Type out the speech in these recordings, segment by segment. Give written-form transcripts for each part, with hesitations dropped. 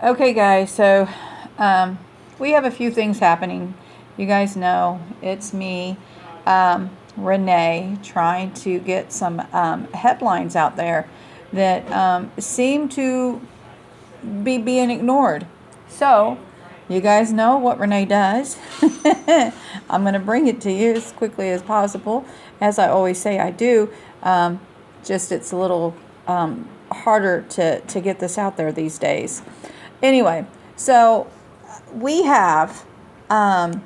Okay, guys, so we have a few things happening. You guys know it's me, Renee, trying to get some headlines out there that seem to be being ignored. So, you guys know what Renee does. I'm going to bring it to you as quickly as possible, as I always say I do. Just it's a little harder to get this out there these days. Anyway, so we have no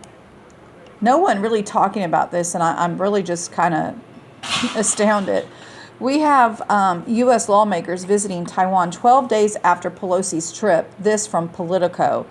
one really talking about this, and I'm really just kind of astounded. We have U.S. lawmakers visiting Taiwan 12 days after Pelosi's trip. This from Politico.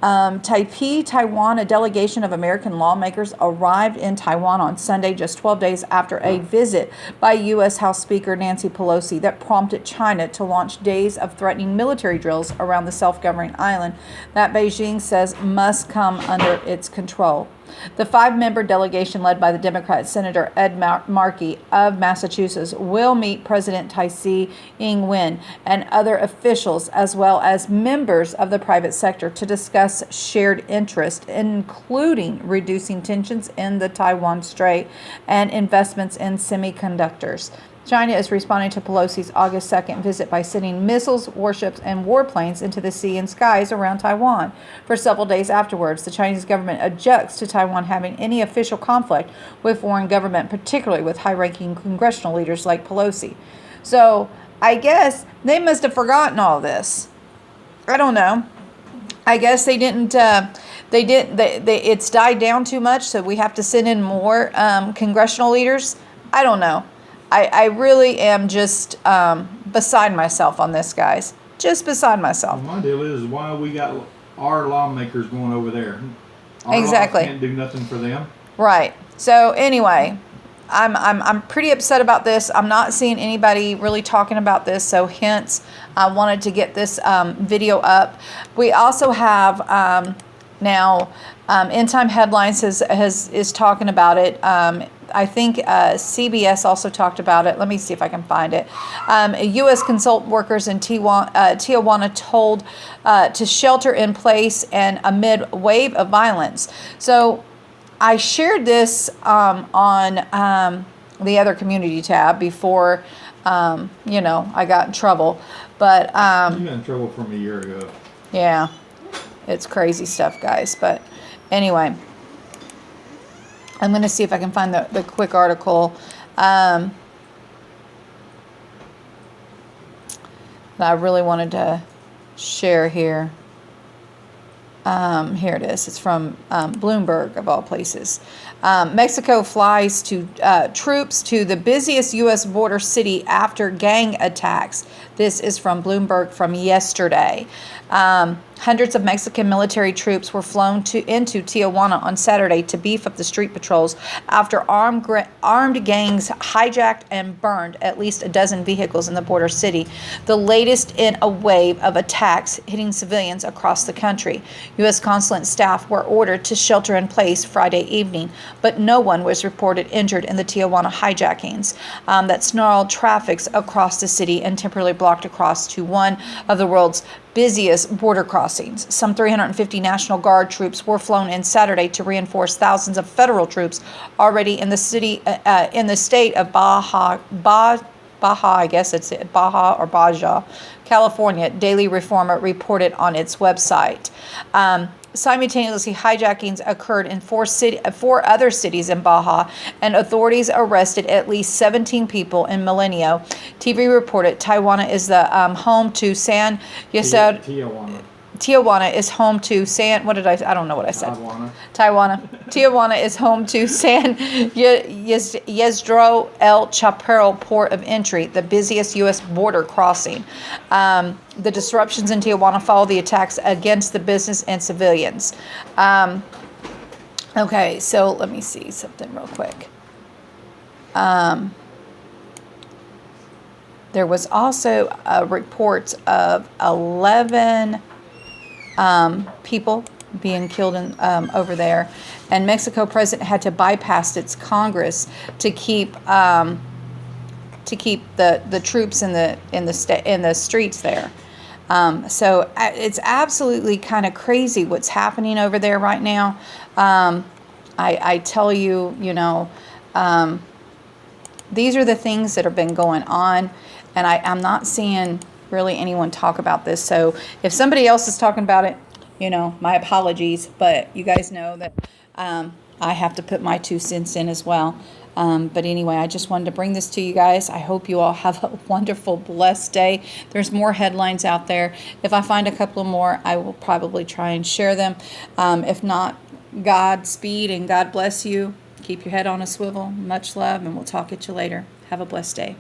Taipei, Taiwan, a delegation of American lawmakers arrived in Taiwan on Sunday, just 12 days after a visit by U.S. House Speaker Nancy Pelosi that prompted China to launch days of threatening military drills around the self-governing island that Beijing says must come under its control. The five-member delegation led by the Democrat Senator Ed Markey of Massachusetts will meet President Tsai Ing-wen and other officials as well as members of the private sector to discuss shared interests, including reducing tensions in the Taiwan Strait and investments in semiconductors. China is responding to Pelosi's August 2nd visit by sending missiles, warships, and warplanes into the sea and skies around Taiwan. For several days afterwards, the Chinese government objects to Taiwan having any official conflict with foreign government, particularly with high-ranking congressional leaders like Pelosi. So I guess they must have forgotten all this. I don't know. I guess they didn't. It's died down too much, so we have to send in more congressional leaders. I don't know. I really am just beside myself on this, guys. Just beside myself. Well, my deal is why we got our lawmakers going over there. Our exactly. Laws can't do nothing for them. Right. So anyway, I'm pretty upset about this. I'm not seeing anybody really talking about this. So hence, I wanted to get this video up. We also have now End Time Headlines is talking about it. I think CBS also talked about it. Let me see if I can find it. U.S. consult workers in Tijuana told to shelter in place and amid wave of violence. So I shared this on the other community tab before, I got in trouble. But you got in trouble from a year ago. Yeah, it's crazy stuff, guys. But anyway. I'm going to see if I can find the quick article that I really wanted to share here. Here it is. It's from Bloomberg, of all places. Mexico flies troops to the busiest U.S. border city after gang attacks. This is from Bloomberg from yesterday. Hundreds of Mexican military troops were flown into Tijuana on Saturday to beef up the street patrols after armed gangs hijacked and burned at least a dozen vehicles in the border city, the latest in a wave of attacks hitting civilians across the country. U.S. consulate staff were ordered to shelter in place Friday evening, but no one was reported injured in the Tijuana hijackings that snarled traffic across the city and temporarily blocked across to one of the world's busiest border crossings. Some 350 National Guard troops were flown in Saturday to reinforce thousands of federal troops already in the city, in the state of Baja, I guess it's Baja or Baja, California. Daily Reformer reported on its website. Simultaneously, hijackings occurred in four other cities in Baja, and authorities arrested at least 17 people in Milenio. TV reported Tijuana is the home to San Ysidro. Tijuana is home to San. What did I don't know what I said. Tijuana is home to San Ysidro El Chaparro port of entry, the busiest U.S. border crossing. The disruptions in Tijuana follow the attacks against the business and civilians. Okay, so let me see something real quick. There was also reports of 11 people being killed over there, and Mexico president had to bypass its Congress to keep the troops in the streets there. It's absolutely kind of crazy what's happening over there right now. I tell you, these are the things that have been going on, and I'm not seeing really anyone talk about this. So if somebody else is talking about it, my apologies, but you guys know that I have to put my 2 cents in as well. But anyway, I just wanted to bring this to you guys. I hope you all have a wonderful, blessed day. There's more headlines out there. If I find a couple more, I will probably try and share them. If not, Godspeed and God bless you. Keep your head on a swivel. Much love, and we'll talk at you later. Have a blessed day.